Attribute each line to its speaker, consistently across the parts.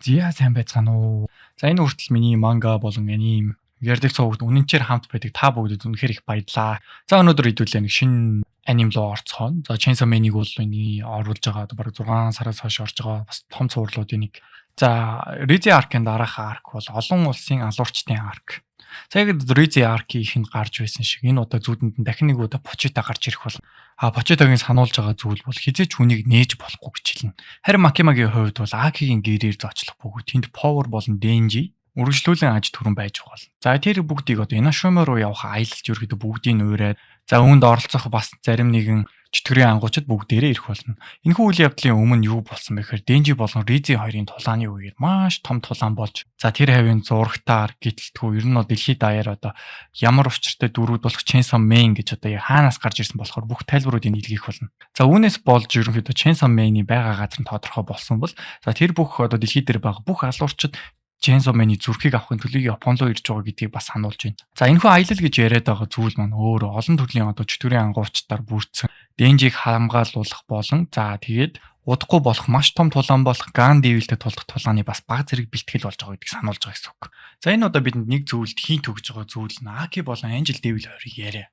Speaker 1: Зя сайн байцгаана уу. За энэ хүртэл миний манга болон аним ярддаг цогт үнэнчээр хамт байдаг та бүгдэд үнэхээр их баярлаа. За өнөөдөр хэдүүлээ нэг шинэ аним руу орцгоно. За Chainsaw Man-ыг бол миний оруулж байгаа бараг 6 сараас хойш орж байгаа бас том цувралуудын нэг. За Rizzy Arc-ын дараах арк бол олон улсын алуурчдын арк. За яг Rizzy Arc-ийн ихэнд гарч байсан шиг энэ удаа зүудэнд нь дахин нэг удаа Pochita гарч ирэх бол Pochita-гийн сануулж байгаа зүйл бол хизээч хүнийг нээж болохгүй гэж хэлнэ. Харин Makima-гийн хувьд бол Aki-гийн гэрээр зочлох бөгөөд тэнд Power болон Denji үргэлжлүүлэн аж түрэн байж байгаа бол. За тэр бүгдийг одоо Inoshima руу явах аялалч ерөөдөө бүгдийг нуураад за үүнд оролцох бас зарим нэгэн чөтгөрийн ангуучид бүгдээрээ ирэх болно. Энэхүү үйл явдлын өмнө юу болсон бэ гэхээр Denji болон Rizzy хоёрын тулааны үеэр маш том тулаан болж за тэр хавийн зурагтаар гítэлтгүү ер нь дэлхийд даяар одоо ямар учиртай дөрүүд болох Chainsaw Man гэж одоо хаанаас гарч ирсэн болохоор бүх тайлбаруудыг илгээх болно. За үүнээс болж ерөнхийдөө Chainsaw Man-ы байгаа газар нь тодорхой болсон бол за тэр бүх одоо дэлхий дээр байгаа бүх алуурчид Chainsaw Man-ы зүрхийг авахын төлөө Японд руу ирж байгаа гэдгийг бас сануулж байна. За энэхүү аялал гэж яриад байгаа зүйл маань өөрөө олон төрлийн одоо чөтгөрийн ангуучдаар бүрдсэн Denji-г хамгаалуулах болон за тэгээд удахгүй болох маш том тулаан болох Gun Devil-тэй тулдах тулааны бас бага зэрэг бэлтгэл болж байгаа гэдгийг сануулж байгаа гэсэн үг. За энэ удаа бидэнд нэг зүйлд хийн төгж байгаа зүйл нь Aki болон Angel Devil хоёрыг яриа.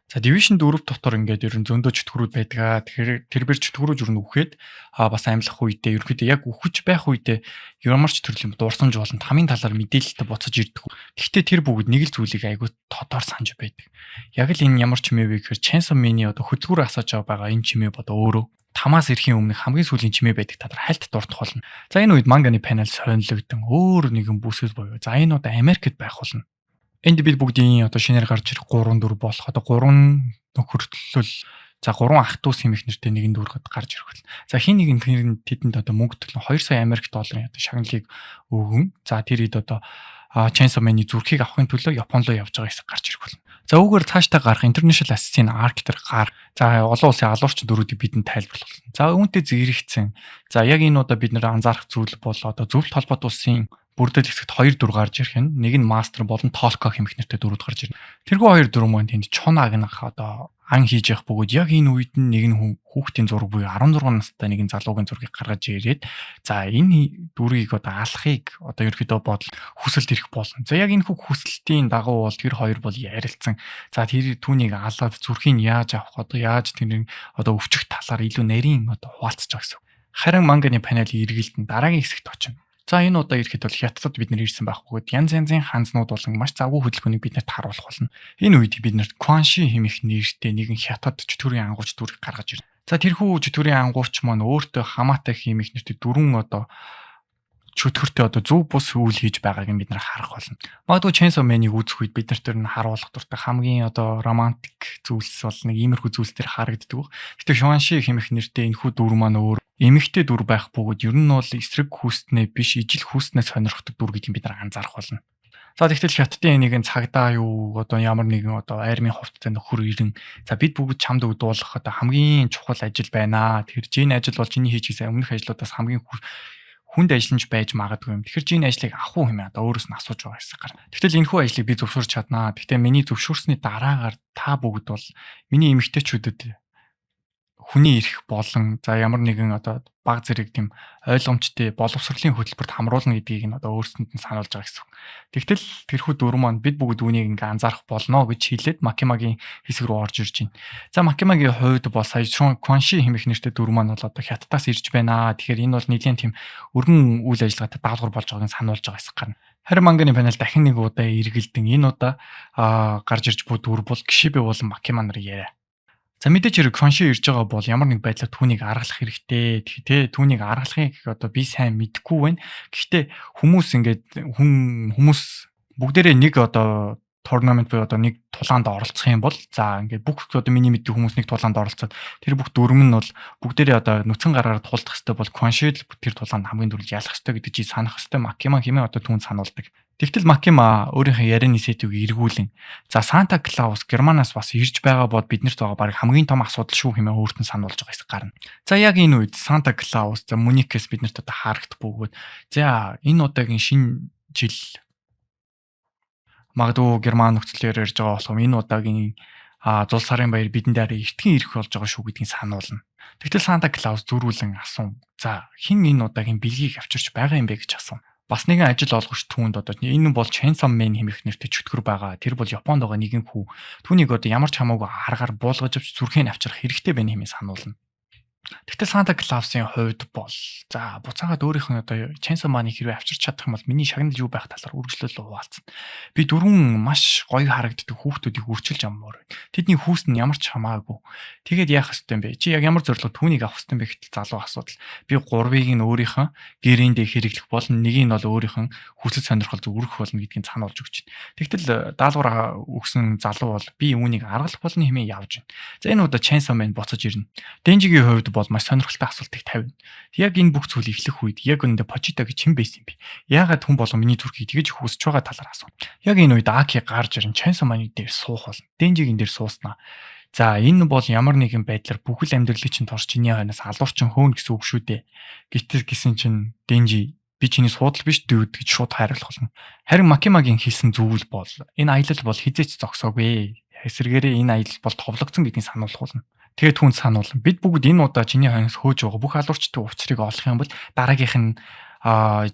Speaker 1: За Division 4 дотор ингээд ерөн зөндөө чөтгөрүүд байдаг. Тэгэхээр тэр бэр чөтгөрүүд ер нь үхээд бас амьлах үедээ ерөөхдөө яг үхэж байх үедээ ямар ч төрлийн дурсамж болон тамийн талаар мэдээлэлтэй буцаж ирдэг. Гэхдээ тэр бүгд нэг л зүйлийг айгүй тодор санаж байдаг. Яг л энэ ямар ч чимээ вэ гэхээр Chainsaw Man-ы одоо хөдөлгүүр асааж байгаа энэ чимээ бод өөрөө тамаас ирэхийн өмнө хамгийн сүүлийн чимээ байдаг талаар хальт дурдах болно. За энэ үед манганы панел сонирхолтой өөр нэгэн бүсэл боёо. За энэ удаа Америкт байх болно. Энд бид бүгдийн одоо шинээр гарч ирэх 3 4 болох одоо 3 нөхөрлөл за 3 ах トゥ ус хэмэх нэртэй нэгэн дүргэд гарч ирэх болно. За хин нэг нь тэдэнд одоо мөнгө төлөн 2 сая Америк долларын одоо шагналыг өгөн. За тэр хэд одоо Chainsaw Man-ы зүрхийг авахын төлөө Японд руу явж байгаа хэсэг гарч ирэх болно. За үүгээр цаашдаа гарах International Assassin Arc дээр гар. За олон улсын алуурч дөрүүдийг бидэнд тайлбарлах болно. За үүнтэй зэрэгцэн. За яг энэ удаа бид нэр анзаарах зүйл бол одоо зөвлөлт холбоот улсын бүрдэл хэсэгт 2 дүр гарч ирэх нь нэг нь мастер болон Толко хэмэх нэртэй дүрүүд гарч ирнэ. Тэргүй 2 дүр маань тэнд Чунаг нах одоо ан хийж явах бөгөөд яг энэ үед нэг нь хүүхдийн зураг буюу 16 настай нэгэн залуугийн зургийг гаргаж ирээд за энэ дүрийг одоо алахыг одоо ерөөдөө бодол хүсэлт ирэх болно. За яг энэ хүсэлтийн дагуу бол тэр хоёр бол ярилцсан. За тэр түүнийг алаад зүрхийг яаж авах одоо яаж тэрийг одоо өвчих талаар илүү нарийн одоо хуваалцаж байгаа гэсэн. Харин манганы панелын эргэлт нь дараагийн хэсэгт очино. За энэ удаа ирэхэд бол хятадд бид нэр ирсэн байхгүй. Янз янзын ханзнууд болон маш завгүй хөдөлгөөнийг биднэрт харуулах болно. Энэ үед биднэрт Quanshi хэмээх нэртэй нэгэн хятад чөтгөрийн ангууч дүрийг гаргаж ирнэ. За тэрхүү чөтгөрийн ангууч маань өөртөө Хамаатай хэмээх нэртэй дөрвөн одоо чөтгөртөө одоо зөв бус үйл хийж байгааг нь бид нар харах болно. Магадгүй Chainsaw Man-ыг үзэх үед бид нарт тэр нь харуулах дуртай хамгийн одоо романтик зүйлс бол нэг иймэрхүү зүйлс төр харагддаг. Гэтэ Quanshi хэмээх нэртэй энэхүү дүр маань өөр эмэгтэй дүр байх бөгөөд ер нь бол эсрэг хүүснээ биш ижил хүүснээ сонирхдаг дүр гэдгийг бид нар анзаарах болно. За тэгтэл хятадын нэгэн цагдаа юу одоо ямар нэгэн одоо армийн хувцастай нөхөр ирэн за бид бүгд чамд өгдүүлэх одоо хамгийн чухал ажил байна. Тэр жин ажил бол чиний хийчихсэн өмнөх ажлуудаас хамгийн хүнд ажиллаж байж магадгүй юм. Тэгэхээр жин ажлыг авах уу хэмээн одоо өөрөөс нь асууж байгаа хэсэг гар. Тэгтэл энэхүү ажлыг би зөвшөөрч чаднаа. Гэхдээ миний зөвшөөрсний дараагаар та бүгд бол миний эмэгтэйчүүдэд хүний эрх болон за ямар нэгэн одоо баг зэрэг тийм ойлгомжтой боловсролын хөтөлбөрт хамруулна гэдгийг нь одоо өөрсөнд нь сануулж байгаа гэсэн. Тэгтэл тэрхүү дүр маань бид бүгд үүнийг ингээ анзаарах болно гэж хэлээд Makima-гийн хэсэг рүү орж ирж байна. За Makima-гийн хувьд бол сая Quanshi хэмээх нэртэй дүр маань бол одоо хятадаас ирж байна. Тэгэхээр энэ бол нэгэн тийм өргөн үйл ажиллагаатай даалгавар болж байгааг нь сануулж байгаа хэсэг гарна. Харин манганы панел дахин нэг удаа эргэлдэн энэ удаа гарч ирж буй дүр бол Kishibe болон Makima нарын яриа. За мэдээж хэрэг Quanshi ирж байгаа бол ямар нэг байдлаар түүнийг аргалах хэрэгтэй. Гэхдээ түүнийг аргалахыг одоо би сайн мэдэхгүй байна. Гэхдээ хүмүүс бүгдээрээ нэг одоо tournament буюу одоо нэг тулаанд оролцох юм бол за ингээд бүх одоо миний мэддэг хүмүүс нэг тулаанд оролцоод тэр бүх дүрм нь бол бүгдээрээ одоо нүцгэн гараар тулдах хэрэгтэй бол Quanshi тэр тулаанд хамгийн дөрөв ялах хэрэгтэй гэдэг чи санах хэрэгтэй. Makima хэмээн одоо түүнд сануулдаг. Тэгтэл Makima өөрийнхөө ярианы сэтгүүг эргүүлэн за Santa Claus Германаас бас ирж байгаа бод биднэрт байгаа баг хамгийн том асуудал шүү хэмээн өөрт нь сануулж байгаа хэсэг гарна. За яг энэ үед Santa Claus за Monique-с биднэрт одоо харагд бөгөөд за энэ удаагийн шинэ жил магадгүй Герман нөхцөлөөр ярьж байгаа болохоо энэ удаагийн Зул сарын баяр бидэнд арай эртхэн ирэх болж байгаа шүү гэдгийг сануулна. Тэгтэл Санта Клаус зөрүүлэн асуув. За хэн энэ удаагийн бэлгийг авчирч байгаа юм бэ гэж асуув. Бас нэгэн ажил олгогч түүнд одоо энэ бол Chainsaw Man хэмээх нэртэй чөтгөр байгаа. Тэр бол Японд байгаа нэгэн хүү. Түүнийг одоо ямар ч хамаагүй аргаар буулгаж авч зүрхээ авчрах хэрэгтэй байна хэмээн сануулна. Тэгтэл Санта Клаусын хувьд бол за буцаагаад өөрийнх нь одоо Chainsaw Man-ыг хэрвээ авчирч чадах юм бол миний шагнал юу байх талаар үргэлжлүүлээ хуваалцсан. Би дөрвөн маш гоё харагддаг хүүхдүүдийг үрчилж аммаар байна. Тэдний хүүс нь ямар ч хамаагүй. Тэгээд яах ёстой юм бэ? Чи яг ямар зорилго түүнийг авах ёстой юм бэ гэтэл залуу асуудал. Би 3-ыг нь өөрийнхөө гэрээндээ хэрэглэх болно. Нэгийг нь бол өөрийнх нь хүсэл сонирхол зүгөрөх болно гэдгийг сануулж өгч байна. Тэгтэл даалгавар өгсөн залуу бол би үүнийг аргалах болно хэмээн явж байна. За энэ удаа Chainsaw Man буцаж ирнэ. Денжигийн хувьд бол маш сонирхолтой асуултыг тавина. Яг энэ бүх зүйл эхлэх үед яг үүндээ Почита гэж хэн байсан юм бэ? Яагаад хүн болон миний зүрхийг тэгэж хүсэж байгаа талаар асуув. Яг энэ үед Аки гарч ирэн Chainsaw Man-ы дээр суух болно. Денжигийн дээр сууснаа. За энэ бол ямар нэгэн байдлаар бүхэл амьдралыг чинь торч чиний хойноос алуурчин хөөн гэсэн үг шүү дээ. Гисэн чинь Денжи би чиний суудал биш дүүд гэж шууд хайрлах болно. Харин Макимагийн хэлсэн зүйл бол энэ аялал бол хизээч зогсоогүй. Эсвэргээрээ энэ аялал бол товлогдсон гэдгийг сануулах болно. Тэгээд түн сануулна. Бид бүгд энэ удаа чиний хойноос хөөж байгаа бүх алуурчдын учрыг олох юм бол дараагийнх нь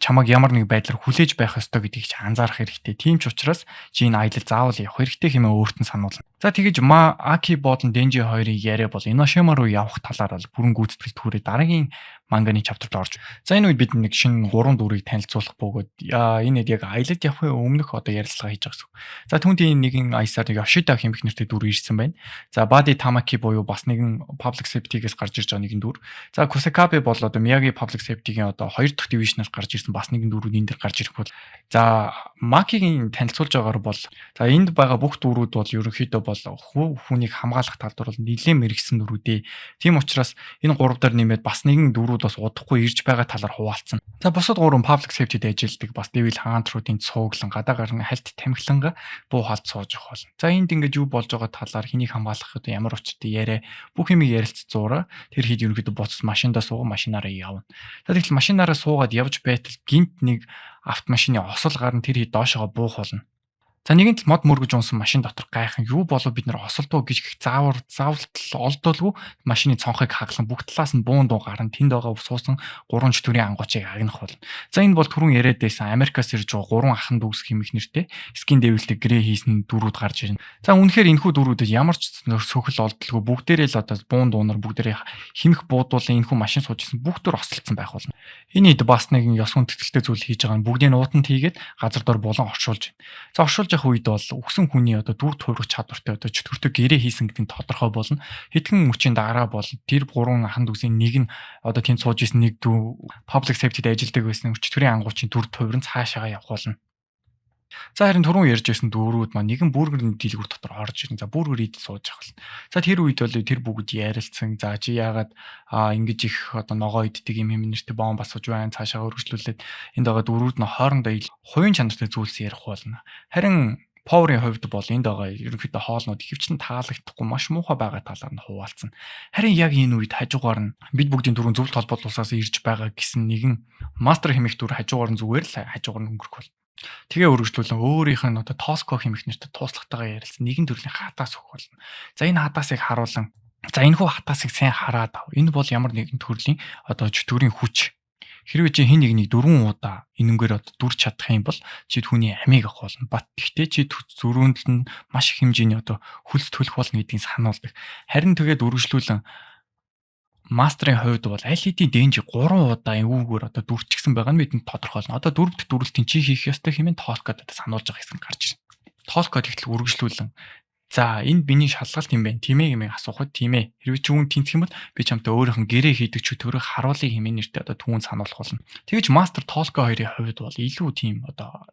Speaker 1: чамаг ямар нэг байдлаар хүлээж байх ёстой гэдгийг чи анзаарах хэрэгтэй. Тийм ч учраас чи энэ аялал заавал явах хэрэгтэй хэмээн өөртөө сануулна. За тэгэж Аки болон Денжи хоёрын яриа бол Иношима руу явах талаар бол бүрэн гүйцэтгэл түүрээ дараагийн манганы чаптерт орж. За энэ үед бид нэг шинэ 3 дүрийг танилцуулах бөгөөд энэ яг аялалд явахын өмнөх одоо ярилцлага хийж байгаа гэсэн. За түүний нэгэн Айсаар Yoshida хэмэх нэртэй дүр ирсэн байна. За Badi Tamaki буюу бас нэгэн Public Safety-гээс гарч ирж байгаа нэгэн дүр. За Kusakabe бол одоо Miyagi Public Safety-гийн одоо 2 дахь дивизионоос гарч ирсэн бас нэгэн дүрүүд энэ дэр гарч ирэх бол. За Maki-гийн танилцуулж байгаагаар бол за энд байгаа бүх дүрүүд бол ерөнхийдөө бол хүнийг хамгаалах талд бол нэлээд мэрэгсэн дүрүүдээ. Тийм учраас энэ 3 дээр нэмээд бас нэгэн дүрүүд бас удахгүй ирж байгаа талаар хуваалцсан. За бусад 3 Public Safety-д ажилладаг бас Devil Hunter-уудын цууглан гадаа гарна хальт тамхиланга буу халд сууж явах болно. За энд ингэж юу болж байгаа талаар хэнийг хамгаалах гэдэг ямар учиртай яриа бүх юмыг ярилццуураа тэр хэд ерөнхийдөө буцаж машиндаа суугаад машинаараа явна. За тэгэхээр машинаараа суугаад явж байтал гинт нэг автомашины осол гарна тэр хэд доошоо буух болно. За нэгэн тал мод мөргөж унсан машин дотор гайхан юу болов бид нар осолдоо гэж их заавал олдоолгүй машины цонхыг хаглан бүх талаас нь буун дуу гарan тэнд байгаа суусан 3 төрлийн ангуучийг агнах болно. За энэ бол түрүүн яриад байсан Америкаас ирж байгаа 3 ахын дүүс хэмэх нэртэй Skin Devil-тэй грэ хийсэн дүрүүд гарч ирнэ. За үнэхээр энэхүү дүрүүдэд ямар ч сөхөл олдолгүй бүгдээрээ л одоо буун дуунаар бүгдээрээ химэх буудуулан энэхүү машин сууж исэн бүх төр осолцсон байх болно. Энэ хэд бас нэгэн ёс хүндэтгэлтэй зүйл хийж байгаа нь бүгдийг уутанд хийгээд газар дор булан оршуулж байна. За оршуулж явах үед бол өгсөн хүний одоо дүр туурах чадвартай одоо чөтгөртөө гэрээ хийсэн гэдэг нь тодорхой болно. Хэдхэн мөчийн дараа бол тэр 3 ахын дүүсийн нэг нь одоо тийм сууж исэн нэг дүү Public Safety-д ажилладаг байсан өчтөрийн ангуучийн дүр тойрон цаашаага явах болно. За харин түрүүн ярьж байсан дүүрүүд маань нэгэн бургерийн дэлгүүр дотор орж ирнэ. За бургер идэл сууж ахвал. За тэр үед бол тэр бүгд ярилцсан. За чи яагаад ингэж их одоо ногоо иддэг юм нэртэй бомб асууж байна. Цаашаа өргөжлүүлээд энд байгаа дүүрүүд нь хоорондоо хувийн чанартай зүйлс ярих болно. Харин Power-ийн хувьд бол энд байгаа ерөнхийдөө хоолнууд ихэвчлэн таалагдахгүй маш муухай байгаа талаар нь хуваалцсан. Харин яг энэ үед хажуугаар нь бид бүгдийн дөрвөн зөвлөлт холбоотлуулсаас ирж байгаа гэсэн нэгэн мастер хэмэх дүр хажуугаар нь зүгээр л хажуугаар нь өнгөрөх бол. Тэгээ өргөжлүүлэн өөрийнх нь одоо Tosco хэмэх нэртэй тууслагатайгаа ярилцсан нэгэн төрлийн хатаас өгөх болно. За энэ хатаасыг харуулan за энэхүү хатаасыг сайн хараад ав. Энэ бол ямар нэгэн төрлийн одоо чөтгөрийн хүч. Хэрвээ чи хэн нэгнийг 4 удаа энэнгээр одоо дүрч чадах юм бол чи түүний амийг авах болно. Бат гэхдээ чи зөрүүндэл нь маш их хэмжээний одоо хөлс төлөх болно гэдгийг сануулдаг. Харин тэгээд үргэлжлүүлэн мастрын хувьд бол аль хэдийн Денжи 3 удаа эвүүгээр одоо дүрчихсэн байгаа нь бидэнд тодорхойлно. Одоо 4 дахь дүрлэлтийн чи хийх ёстой хэмээн Толкод одоо сануулж байгаа хэсэг гарч ирнэ. Толкод ихтэл үргэлжлүүлэн за энэ биний шалгалт юм байна. Тийм ээ гэмээр асуухад тийм ээ. Хэрвээ чи үүн тэнцэх юм бол би чамтай өөрийнх нь гэрээ хийдэг чөтгөрөө харуулъя хэмээн нэртэй одоо түүн сануулах болно. Тэгэж мастер Толко хоёрын хувьд бол илүү тийм одоо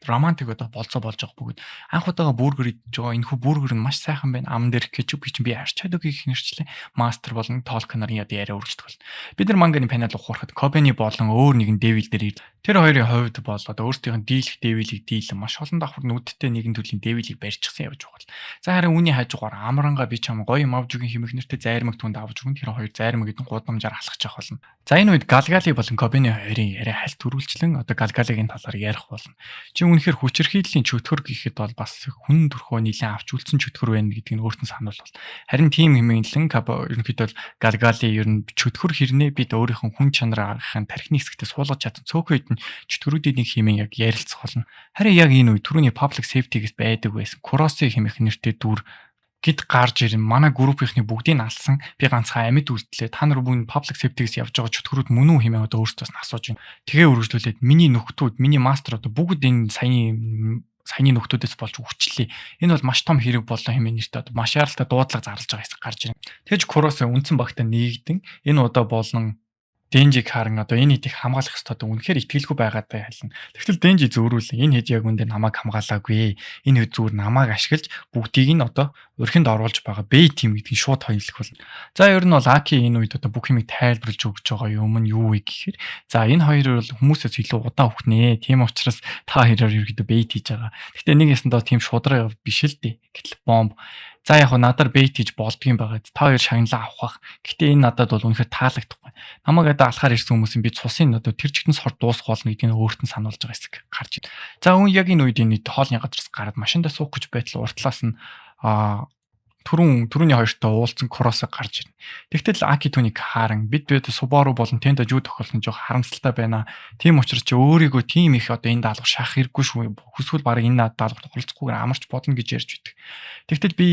Speaker 1: романтик одоо болцоо болж байгаа бүгд анх удаага бургер идэж байгаа энэхүү бургер нь маш сайхан байна. Ам дээр кетчуп гэж би харж чаддаг гэх нэрчлээ. Мастер болон Толко нарын яд яриа үргэлжлэх бол. Бид нар манганы панел ухаарахад Кобени болон өөр нэгэн Devil дээр тэр хоёрын хувьд бол одоо өөрсдийнх нь дийлэх Devil-ийг дийлэн маш олон давхар нүдтэй нэгэн төрлийн Devil-ийг барьчихсан явж байгаа. За харин үүний хажуугаар амранга би чам гоё юм авч өгөн хэмэх нэртэй зайрмаг түнд авч өгөн тэр хоёр зайрмаг гэдэг гудамжаар алхаж явах болно. За энэ үед Галгали болон Кобени хоёрын яриа хальт төрүүлчлэн одоо Галгалигийн талаар ярих болно. Чи үнэхээр хүчирхийллийн чөтгөр гэхэд бол бас хүн төрхөө нэлээд авч үлдсэн чөтгөр байна гэдгийг нь өөрт нь сануулвал. Харин тийм хэмээнлэн ерөнхийдөө Галгали ер нь чөтгөр хэрнээ бид өөрийнхөө хүн чанарынхаа тархины хэсэгтээ суулгаж чадсан цөөхөн хэдэн чөтгөрүүдийн нэг хэмээн яг ярилцах болно. Харин яг энэ үе түрүүний public safety-гээс байдаг байсан. Куроси хэмээх нэртэй дүр гид гарч ирэн манай группийнхний бүгдийг алсан би ганцхан амьд үлдлээ та нар бүгд public safety-гээс явж байгаа чөтгөрүүд мөн үү хэмээн одоо өөрсдөөс нь асууж байна. Тэгээ үргэлжлүүлээд миний нөхдүүд миний мастер одоо бүгд энэ саяны нөхдүүдээс болж үхчлээ. Энэ бол маш том хэрэг боллоо хэмээн нэртэй одоо маш яралтай дуудлага зарлаж байгаа хэсэг гарч ирнэ. Тэгэж Курос үндсэн багтаа нэгдэн энэ удаа болон Денжиг харан одоо энэ хэдийг хамгаалах ёстой одоо үнэхээр итгэлгүй байгаадаа хэлнэ. Тэгтэл Денжи зөөрүүлэн энэ хэд яг үндэ намайг хамгаалаагүй. Энэ хэд зүгээр намайг ашиглаж бүгдийг нь одоо өрхөнд оруулж байгаа Б тим гэдгийг шууд хоёрлох болно. За ер нь бол Аки энэ үед одоо бүх юмыг тайлбарлаж өгч байгаа юм нь юу вэ гэхээр за энэ хоёр бол хүмүүсээс илүү удаан үхнэ. Тийм учраас та хоёроор ерөөдөө бейт хийж байгаа. Гэхдээ нэг ясандаа тийм шудраг биш л дээ. Гэтэл бомб за яг надаар бейт хийж болдгийм байгаад та хоёр шагналаа авах. Гэхдээ энэ надад бол үнэхээр таалагдахгүй. Намайг одоо алхаар ирсэн хүмүүсийн би цусын одоо тэр чигтэн сорд дуусах болно гэдгийг өөрт нь сануулж байгаа хэсэг гарч ир. За яг энэ үед энэ хоолны газраас гараад машиндаа суух гэж байтал уртлаас нь түрүүний хоёртой уулзсан Куросыг гарч ирнэ. Тэгтэл Аки түүнийг харан бид Субару болон Тенда жуу тохиолсон жоох харамсалтай байна. Тийм учраас чи өөрийгөө тийм их одоо энэ даалгавар шахах хэрэггүй шүү. Хүсвэл баг энэ даалгаварт оролцохгүйгээр амарч бодно гэж ярьж байдаг. Тэгтэл би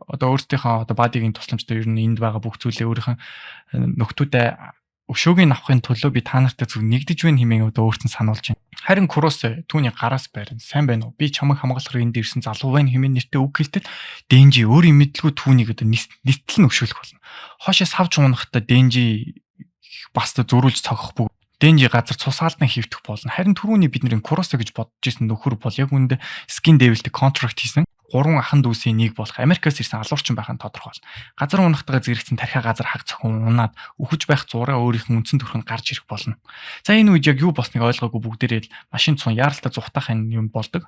Speaker 1: одоо өөрсдийнхөө одоо бадигийн тусламжтай ер нь энд байгаа бүх зүйлээ өөрийнхөө нөхдүүдэд өшөөгийн авахын төлөө би та нартай зөв нэгдэж байна хэмээн одоо өөрт нь сануулж байна. Харин Курос түүний гараас байрна. Сайн байна уу? Би чамайг хамгаалахаар энд ирсэн залуу байна хэмээн нэртэй үг хэлтэл Денжи өөрийн мэдлгүй түүнийг одоо нийтлэн өшөөлөх болно. Хоошоо савж унахтаа Денжи бас зөрүүлж цогох бүх Денжи газар цусаалдан хөвтөх болно. Харин түрүүний бидний Куросо гэж бодож исэн нөхөр бол яг үүндээ Skin Devil-тэй контракт хийсэн. 3 ахан дүүсийн нэг болох Америкаас ирсэн алуурчин байх нь тодорхой болно. Газар унахтайгаа зэрэгцэн тархиа газар хаг цохон унаад өхөж байх зураа өөрийнх нь үндсэн төрхөнд гарч ирэх болно. За энэ үед яг юу босныг ойлгоогүй бүгдээрээ машин цун яаралтай зүхтах юм болдог.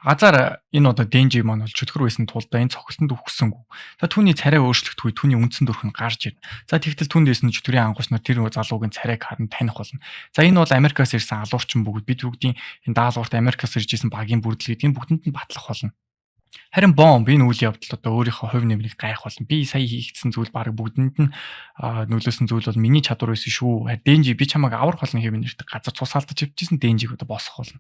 Speaker 1: Газар энэ одоо Денжи маань бол чөтгөр байсан тулдаа энэ цогцолтонд үхсэнгүй. За түүний царай өөрчлөгдөхгүй түүний үндсэн төрхөнд гарч ирнэ. За тэгтэл түндээс нь чөтгөрийн ангуус нар тэр залуугийн царайг харан таних болно. За энэ бол Америкаас ирсэн алуурчин бүгд бид бүгдийн энэ даалгаварт Америкаас ирж исэн багийн бүрдэл гэдгийг бүгдэнд нь батлах болно. Харин бомб энэ үйл явдал одоо өөрийнхөө хувь нэмрийг гайх болно. Би сая хийгдсэн зүйл баг бүгдэнд нь нөлөөсөн зүйл бол миний чадвар байсан шүү. Денжи би чамайг аврах болно хэмээн нэртэй газар цусаалтаж явчихсан Денжиг одоо босох болно.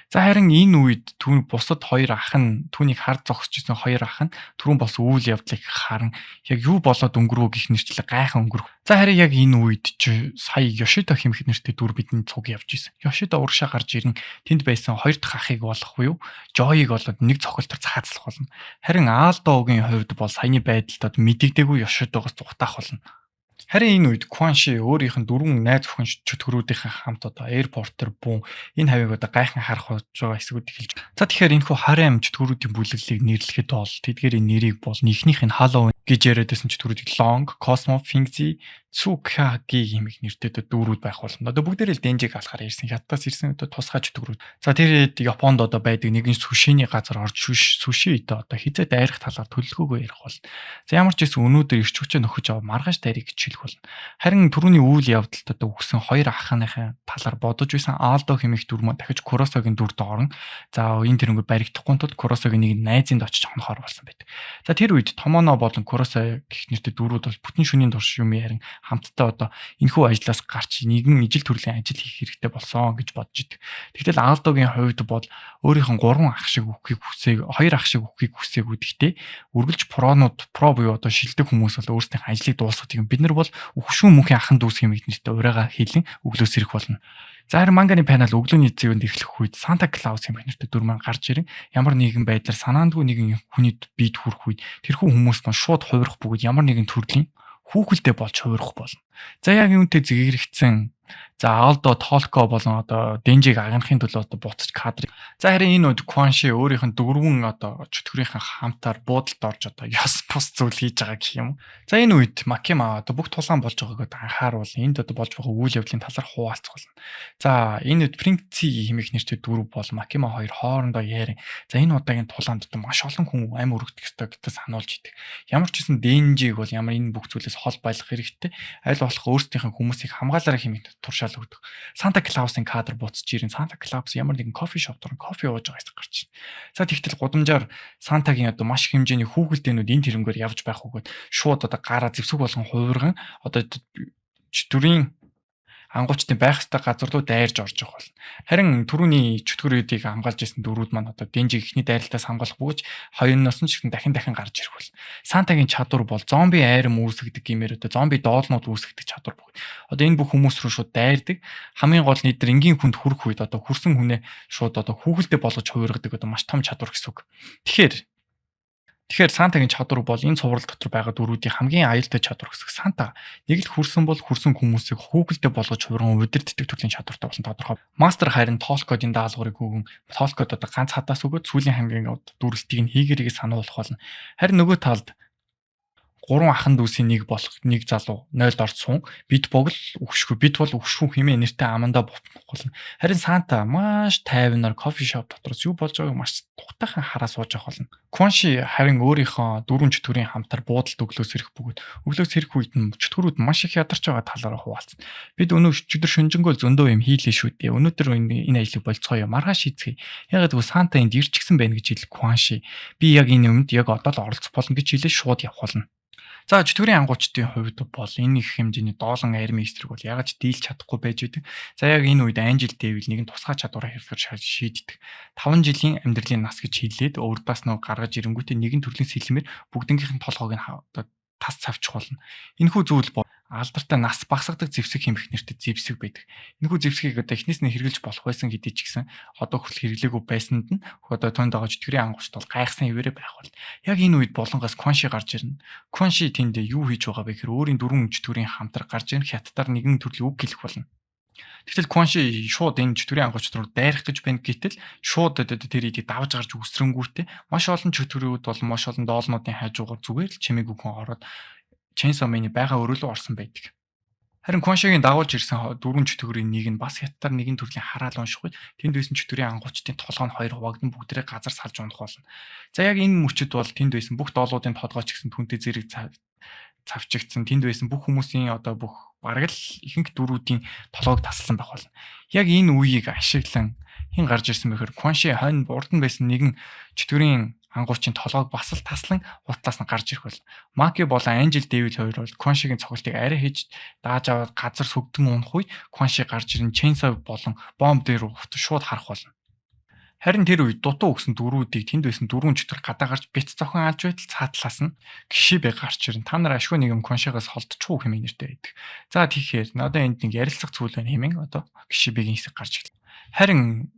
Speaker 1: За харин энэ үед түүний бусад хоёр ах нь түүнийг хард зогсчихсан хоёр ах нь түрүүн болсон үйл явдлыг харан яг юу болоод өнгөрөө гэх нэрчлээ гайхан өнгөрөх. За харин яг энэ үед ч сая Ёшидо хэмэх нэртэй дүр бидний цуг явж исэн. Ёшидо урагшаа гарч ирэн тэнд байсан хоёр дахь ахыг болох буюу Жойг болоод нэг цохилтор цахаацлах болно. Харин Аалдогийн хувьд бол саяны байдалтад мэдэгдээгүй Ёшидогоос зүхтаах болно. Харин энэ үед Кванши өөрийнх нь 4 найз охин чөтгөрүүдийнхээ хамт одоо аэропортер бүүн энэ хавийг одоо гайхан харах болж байгаа хэсгүүдийг хэлж. За тэгэхээр энэхүү харам чөтгөрүүдийн бүлэглэлийг нэрлэхэд бол тэдгээрийн нэрийг бол нэгнийх нь Halloween гэж яриадсэн чөтгөрүүдийг Long, Cosmo, Finzi, Tsukagi хэмээх нэртэй дүүрүүд байх болно. Одоо бүгдээрээ л Денжиг алхаар ирсэн. Хятадаас ирсэн одоо тусгай чөтгөрүүд. За тэр Японд одоо байдаг нэгэн сүшиний газар орж сүши одоо хизээ дайрах талаар төлөвлөгөөгөө ярих болно. За ямар ч гэсэн өнөөдөр ирч хүчээ нөхөж аваа маргааш дайрыг гэж хэлэх болно. Харин түрүүний үйл явдалд одоо үхсэн хоёр ахыхны талаар бодож байсан Аалдо хэмээх дүр маань дахиж Куросогийн дүрд орно. За энэ тэрнгүү баригдахгүй тул Куросогийн нэг найзынд очиж хонохоор болсон байдаг. За тэр үед Томоно болон Куросо гэх нэртэй дүрүүд бол бүтэн шөнийн турш юм ярин хамтдаа одоо энэхүү ажлаас гарч нэгэн ижил төрлийн ажил хийх хэрэгтэй болсон гэж бодож идэг. Тэгтэл Аалдогийн хувьд бол өөрийнх нь 3 ах шиг үххийг хүсээг 2 ах шиг үххийг хүсээг үдэгтэй үргэлж про буюу одоо шилдэг хүмүүс бол өөрсдийн ажлыг дуусгах юм. Бид нар бол өвшүүн мөнхийн ахын дүүс хэмээх нэртэй урайгаа хийлэн өглөөс ирэх болно. За харин манганы панел өглөөний зэвэнд эхлэх үед Санта Клаус хэмээх нэртэй дүр маань гарч ирэн ямар нэгэн байдлаар санаандгүй нэгэн хүний биед хүрэх үед тэрхүү хүмүүс маань шууд хувирах бөгөөд ямар нэгэн төрлийн хүүхэлдэй болж хувирах болно. За яг юунтэй зэгэрэгцэн за Аалдо Толко болон одоо Денжиг агнахын төлөө одоо буцаж кадрыг. За харин энэ үед Кванши өөрийнх нь 4 одоо чөтгөрийнхээ хамтаар буудалд орж одоо ёс бус зүйл хийж байгаа гэх юм. За энэ үед Макима одоо бүх тулаан болж байгааг анхааруул энд одоо болж байгаа үйл явдлын талаар хуваалцах болно. За энэ үед Принци хэмээх нэртэй дүр бол Макима хоёр хоорондоо ярин. За энэ удаагийн тулаанд одоо маш олон хүн ам өргөдөх ёстой гэдэг сануулж идэг. Ямар ч гэсэн Денжиг бол ямар энэ бүх зүйлээс хол байлгах хэрэгтэй. Аль болох өөрсдийнх нь хүмүүсийг хамгаалаарай хэмээх туршаал өгдөг. Санта Клаусын кадр буцаж ирэн Санта Клаус ямар нэгэн кофе шоп дор кофе ууж байгаас гарч ирнэ. За тэгтэл гудамжаар Сантагийн одоо маш их хэмжээний хүүхэлдэйнүүд энэ тэрнгээр явж байх үгээд шууд одоо гараа зэвсэг болгон хувирган одоо чөтгөрийн ангуучдын байх ёстой газар руу дайрж орж явах болно. Харин түрүүний чөтгөрүүдийг хамгаалж исэн дөрүүд маань одоо Денжиг ихний дайралтаас хамгаалах бөгөөж хоёрноос нь ч гэсэн дахин гарч ирэх болно. Сантагийн чадвар бол зомби айрам үүсгдэг гэмээр одоо зомби доолнууд үүсгдэг чадвар бөгөөд. Одоо энэ бүх хүмүүс рүү шууд дайрдаг. Хамгийн гол нь эдгээр энгийн хүнд хүрэх үед одоо хүрсэн хүнээ шууд одоо хүүхэлдэй болгож хувиргадаг одоо маш том чадвар гэсэн үг. Тэгэхээр Сантагийн чадвар бол энэ цуврал дотор байгаа дөрүүдийн хамгийн аюултай чадвар гэсэн. Санта нэг л хүрсэн бол хүрсэн хүмүүсийг хүүхэлдэй болгож хувирган удирддаг төрлийн чадвартай болсон тодорхой. Мастер харин Толкодын даалгаврыг өгөн Толкод одоо ганц хадаас өгөөд сүүлийн хамгийн дүрлэлтийг нь хийгэрийг сануулах болно. Харин нөгөө талд 3 ахын дүүсийн нэг болох нэг залуу 0-д орсон. Бид бол өгшгүй хэмээн нэртэй амандаа бутнах болно. Харин Санта маш тайвнаар кофе шоп дотроос юу болж байгааг маш тухтайхан хараа сууж авах болно. Кванши харин өөрийнхөө дөрвөн чөтгөрийн хамтар буудалд өглөөс ирэх бөгөөд өглөөс ирэх үед нь чөтгөрүүд маш их ядарч байгаа талаараа хуваалцсан. Бид өчигдөр шөнжөнгөө зөндөө юм хийлээ шүү дээ. Өнөөдөр энэ ажлыг болцгоё. Маргааш хийцгээе. Ягаад гэвэл Санта энд ирчихсэн байна гэж хэлэх Кванши. Би яг энэ юмд яг одоо л оролцох болно гэж хэлээ шууд явах болно. За чөтгөрийн ангуучдын хувьд бол энэ их хэмжээний доолон арми эсрэг бол ягаад ч дийлж чадахгүй байж байдаг. За яг энэ үед Анжел Дэвил нэгэн тусгай чадвараа хэрэглэж шийддэг. 5 жилийн амьдралын нас гэж хэлээд урдаас нөө гаргаж ирэнгүүтээ нэгэн төрлийн сэлмээр бүгднгийнх нь толгойг нь тас цавчих болно. Энэхүү зүйл бол алдартай нас багсгадаг зэвсэг хэмэх нэртэй зэвсэг байдаг. Энэхүү зэвсгийг одоо эхнээс нь хэрэглэж болох байсан хэдий ч гэсэн одоо хүртэл хэрэглээгүй байсанд нь одоо тоонд байгаа чөтгөрийн ангуучт бол гайхсан хിവэрэ байх бол. Яг энэ үед болонгоос Кванши гарч ирнэ. Кванши тэнд юу хийж байгаа бэ гэхээр өөрийн дөрвөн чөтгөрийн хамтар гарч ирнэ хятадаар нэгэн төрлийн үг хэлэх болно. Тэгтэл Кванши шууд энэ чөтгөрийн ангуучт руу дайрах гэж байна гэтэл шууд тэр идийг давж гарч үсрэнгүүтээ маш олон чөтгөрүүд бол маш олон доолнуудын хажуугаар зүгээр л чимээгүй хүн ороод Chainsaw Man-ы байгаа өрөөлөө орсон байдаг. Харин Кваншигийн дагуулж ирсэн дөрвөн чөтгөрийн нэг нь бас хятадаар нэгэн төрлийн хараал унших үед тэнд байсан чөтгөрийн ангуучдын толгой нь хоёр хуваагдан бүгдээ газар салж унах болно. За яг энэ мөчөд бол тэнд байсан бүх доолуудын толгой ч гэсэн түнтэй зэрэг цавчигдсан. Тэнд байсан бүх хүмүүсийн одоо бүх бараг л ихэнх дөрүүдийн толгойг тасалсан байх болно. Яг энэ үеийг ашиглан хин гарч ирсэн бэхээр Кванши хойно урд нь байсан нэгэн чөтгөрийн ангуучийн толгойг бас л таслан утаас нь гарч ирэх бол. Маки болон Анжел Дэвил хоёр бол Кваншигийн цогцолтыг арай хийж дааж аваад газар сүгдэн унах үе Кванши гарч ирэн Chainsaw болон бомб дээр шууд харах болно. Харин тэр үед дутуу өгсөн дөрүүдийг тэнд байсан дөрвөн чөтгөр гадаа гарч бяц зохион алж байтал цаатлаас нь Кишибэ гарч ирэн та нар ашгүй нэг юм Кваншигаас холдчихгүй хэмээн нэртэй байдаг. За тэгэхээр надад энд нэг ярилцах зүйл байна хэмээн одоо Кишибэгийн хэсэг гарч ирлээ. Харин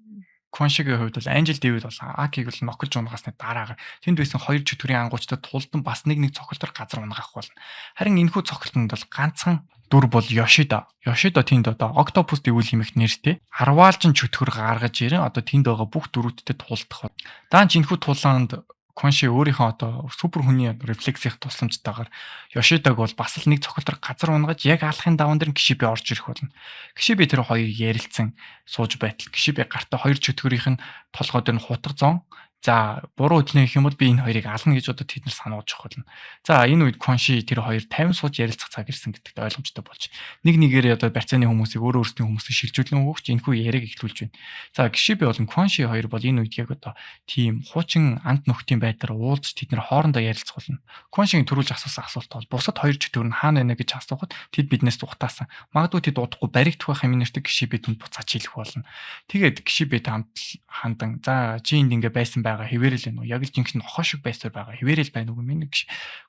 Speaker 1: Кваншигийн хувьд бол Анжел Дэвид бол Акиг бол ноколж унгасны дараагаар тэнд байсан хоёр чөтгөрийн ангуучдад тулдан бас нэг цогцолтоор газар унгах болно. Харин энэхүү цогцолтонд бол ганцхан дүр бол Йошида. Йошида тэнд одоо Octopus дэвүүл хэмэх нэртэй арваалжин чөтгөр гаргаж ирэн одоо тэнд байгаа бүх дүрүүдтэй тулдах. Даанч энэхүү тулаанд Кванши өөрийнхөө одоо супер хүний рефлексийн тусламжтайгаар Йошидаг бол бас л нэг цогцолтоор газар унгаж яг алахын даван дээр Кишибэ орж ирэх болно. Кишибэ тэр хоёрыг ярилцсан сууж байтал Кишибэ гартаа хоёр чөтгөрийн нь толгой дээр нь хутга зон. За буруу хэлнэ гэх юм бол би энэ хоёрыг ална гэж одоо тэд нар сануулж авах болно. За энэ үед Кванши тэр хоёр 50 сууж ярилцах цаг ирсэн гэдэгт ойлгомжтой болж. Нэг нэгээрээ одоо барьцааны хүмүүсийг өөрөө өөрсдийн хүмүүсийг шилжүүлэн өгч энэхүү яриаг эхлүүлж байна. За Кишибэ болон Кванши хоёр бол энэ үед яг одоо тийм хуучин ант нөхдийн байдлаар уулзч тэд нар хоорондоо ярилцах болно. Кваншигийн төрүүлж асуусан асуулт бол бусад хоёр чөтгөр нь хаана байна гэж асуухад тэд биднээс дугтаасан. Магадгүй тэд удахгүй баригдах байх юм нэртэй Кишибэ түнд буцааж хэлэх болно. Тэгээд Кишибэтэй хамт хандан за чи энд ингээ байсан байгаа хിവэрэл байна уу? Яг л жинхэнэ нохоо шиг байсаар байгаа. Хിവэрэл байна уу гэмээр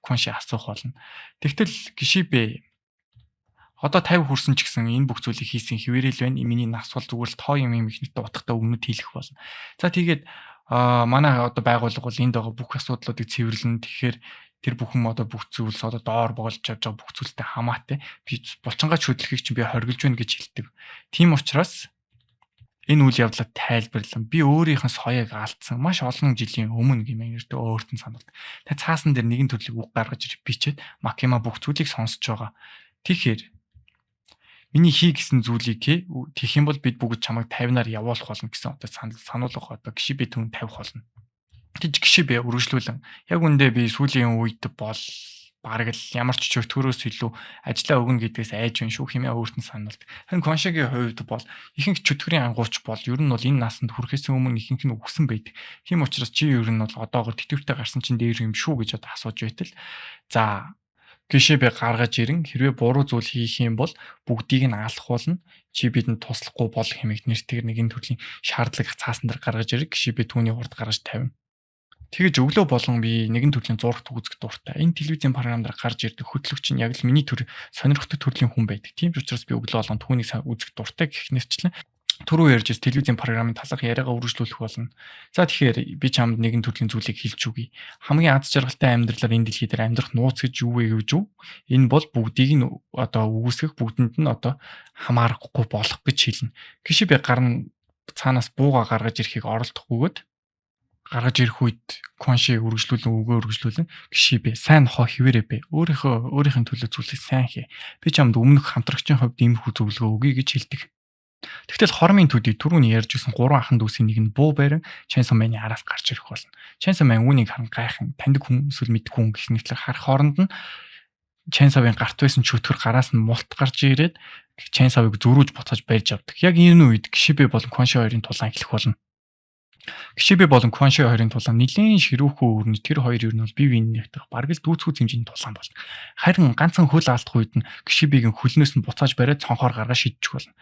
Speaker 1: Кванши асуух болно. Тэгтэл Кишибэ одоо 50 хүрсэн ч гэсэн энэ бүх зүйлийг хийсэн хിവэрэл байна. Миний нас бол зүгээр л тоо юм их нэртэй утгатай өмнөд хэлэх болно. За тэгээд манай одоо байгууллага бол энд байгаа бүх асуудлуудыг цэвэрлэн тэгэхээр тэр бүхэн одоо бүх зүйлс одоо доор боолж явж байгаа бүх зүйлтэй хамаатай би булчингаа чөдлөхийг чинь би хоригдж байна гэж хэлдэг. Тийм учраас энэ үйл явдлаа тайлбарлан би өөрийнхөө соёог алдсан маш олон жилийн өмнө гэмээр нэртэй өөртөө санал. Тэгээ цаасан дээр нэгэн төрлийн үг гаргаж ирэх бичээд Макима бүх зүйлийг сонсож байгаа. Тэгэхээр миний хий гэсэн зүйлийг тийх юм бол бид бүгд чамайг 50-аар явуулах болно гэсэн одоо сануулга одоо Кишибэ түн тавих болно. Тэгж Кишибэ үргэлжлүүлэн яг үндэ би сүүлийн үед бол бараг л ямар ч чөтгөрөөс илүү ажиллаа өгнө гэдгээс айж байна шүү хэмээн өөрт нь сануулдаг. Харин Коншигийн хувьд бол ихэнх чөтгөрийн ангууч бол ер нь бол энэ насанд хүрэхээс өмнө ихэнх нь өгсөн байдаг. Тийм учраас чи ер нь бол одоогор тэтгэвртэй гарсан чинь дээр юм шүү гэж одоо асууж байтал. За Кишибэ гаргаж ирэн хэрвээ буруу зүйл хийх юм бол бүгдийг нь алах болно. Чи бидэнд туслахгүй бол хэмээх нэртэйгээр нэгэн төрлийн шаардлага цаасан дээр гаргаж ирэх Кишибэ түүний урд гаргаж тавина. Тэгэж өглөө болон би нэгэн төрлийн зурагт үзэх дуртай. Энэ телевизийн програмдаар гарч ирдэг хөтлөгч нь яг л миний төр сонирхтой төрлийн хүн байдаг. Тийм ч учраас би өглөө болон түүнийг үзэх дуртай гэх нэрчлэн түрүү ярьж телевизийн програмын талах яриагаа үргэлжлүүлэх болно. За тэгэхээр би чамд нэгэн төрлийн зүйлийг хэлж үгэй. Хамгийн аз жаргалтай амьдралаар энэ дэлхий дээр амьдрах нууц гэж юу вэ гэж үү? Энэ бол бүгдийг нь одоо үүсгэх бүгдэнд нь одоо хамаарахгүй болох гэж хэлнэ. Гişи би гарна цаанаас бууга гаргаж ирэхийг оролдохгүйгээд гаргаж ирэх үед Конши үргэлжлүүлэн өгөө үргэлжлүүлэн Гişи сайн нохоо хിവэрэ бэ. Өөрийнхөө төлөө зүйлийг сайн хий. Би чамд өмнөх хамтрагчийн хувьд иймэрхүү зөвлөгөө өгье гэж хэлдэг. Тэгтэл хормын төдий түрүүний ярьж ирсэн 3 ахын дүүсийн нэг нь буу байран Chainsaw Man-ы араас гарч ирэх болно. Chainsaw Man үүнийг харан гайхан таньдаг хүн эсвэл мэддэг хүн гэх мэтлэр харах хооронд нь Chainsaw-ын гарт байсан чөтгөр гараас нь мулт гарч ирээд Chainsaw-ыг зөрүүж буцааж барьж авдаг. Яг энэ үед Гişи болон Конши хоёрын тулаан эхлэх болно. Гişи болон Конши хоёрын тулаан нэлийн ширүүхүү өрнөж тэр хоёр ер нь бол бие биенээ нэгтгэх бараг л дүүцгүй хэмжээний тулаан болно. Харин ганцхан хөл алдах үед нь Гişигийн хөлнөөс нь буцааж бариад цонхоор гаргаж шидчих болно.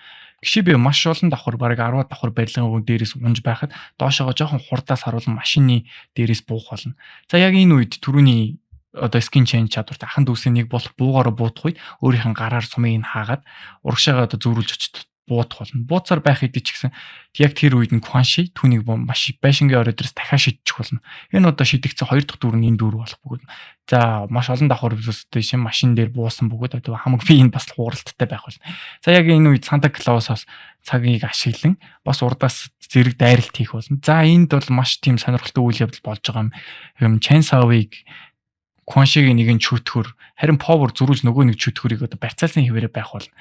Speaker 1: Гişи маш олон давхар бараг 10 давхар барилгын дээрээс унж байхад доошоогоо жоохон хурдаас харуулсан машины дээрээс буух болно. За яг энэ үед түрүүний одоо skin change чадвартай ахан дүүсийн нэг болох буугаараа буутах үед өөрийнх нь гараар сумыг нь хаагаад урагшаагаа одоо зөөрүүлж очиж буудах болно. Бууцаар байх хэдий ч гэсэн яг тэр үед нь Конши түүнийг маш байшингийн орой дээрээс дахиад шидчих болно. Энэ одоо шидэгцэн 2 дахь дүр нь энэ дүр болох бөгөөд. За маш олон давхар өсөлттэй шин машин дээр буусан бөгөөд одоо хамаг би энэ бас хуралдтай байх болно. За яг энэ үед Санта Клаусаас цагийг ашиглан бас урдаас зэрэг дайралт хийх болно. За энд бол маш тийм сонирхолтой үйл явдал болж байгаа юм. Chainsaw-ыг Коншигийн нэгэн чөтгөр харин Power зөрүүлж нөгөө нэг чөтгөрийг одоо барьцаалсан хിവэрэ байх болно.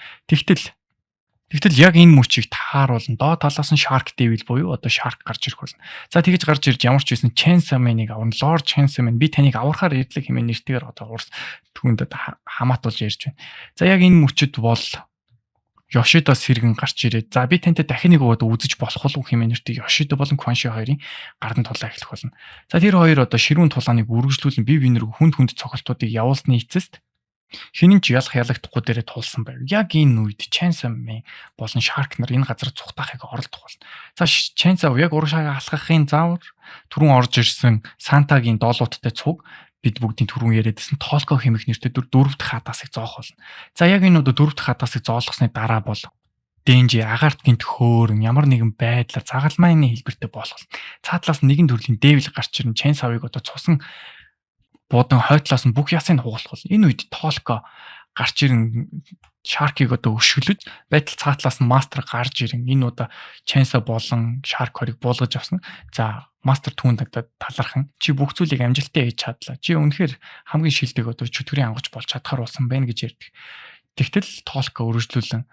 Speaker 1: Тэгтэл яг энэ мөчийг тааруулна. Доод талаас нь Shark Devil буюу одоо Shark гарч ирэх болно. За тэгэж гарч ирж ямар ч байсан Chainsaw Man-ыг аварна. Lord Chainsaw Man би таныг аврахаар ирлэг хэмээн нэртэйгээр одоо урс түүнд хамаатуулж ярьж байна. За яг энэ мөчөд бол Yoshida сэргэн гарч ирээд за би тантай дахин нэг удаа үзэж болох уу хэмээн нэртэй Yoshida болон Konshi хоёрын гардан тулаа эхлэх болно. За тэр хоёр одоо ширүүн тулааныг үргэлжлүүлэн бие биенэр хүнд цогцолтуудыг явуулсны эцэст хинэн ч ялагдахгүй дээрээ тулсан байв. Яг энэ үед Chainsaw Man болон Shark нар энэ газар цухтахыг оролдох болно. За Chainsaw яг урагшаага алхахын заавар түрүүн орж ирсэн Сантагийн доолууттай цуг бид бүгдийн түрүүн яриадсэн Толко хэмэх нэртэй дөрөв дахь хадасыг зоох болно. За яг энэ дөрөв дахь хадасыг зоолгосны дараа бол Дэнжи агаарт гинт хөөрөн ямар нэгэн байдлаар загалмайны хэлбэртэй болох. Цаатлаас нэгэн төрлийн Devil гарч ирэн Chainsaw-ыг одоо цусан буудан хойтлоос нь бүх ясыг хугалах бол. Энэ үед Толко гарч ирэн Shark-ыг одоо өшгөлөж байтал цаатлаас нь Master гарч ирэн энэ удаа Chainsaw болон Shark хоёрыг буулгаж авсан. За Master түүнд талархан чи бүх зүйлийг амжилттай хийж чадлаа. Чи үнэхээр хамгийн шилдэг одоо чөтгөрийн ангууч болж чадхаар болсон байна гэж ярьдаг. Тэгтэл Толко өргөжлүүлэн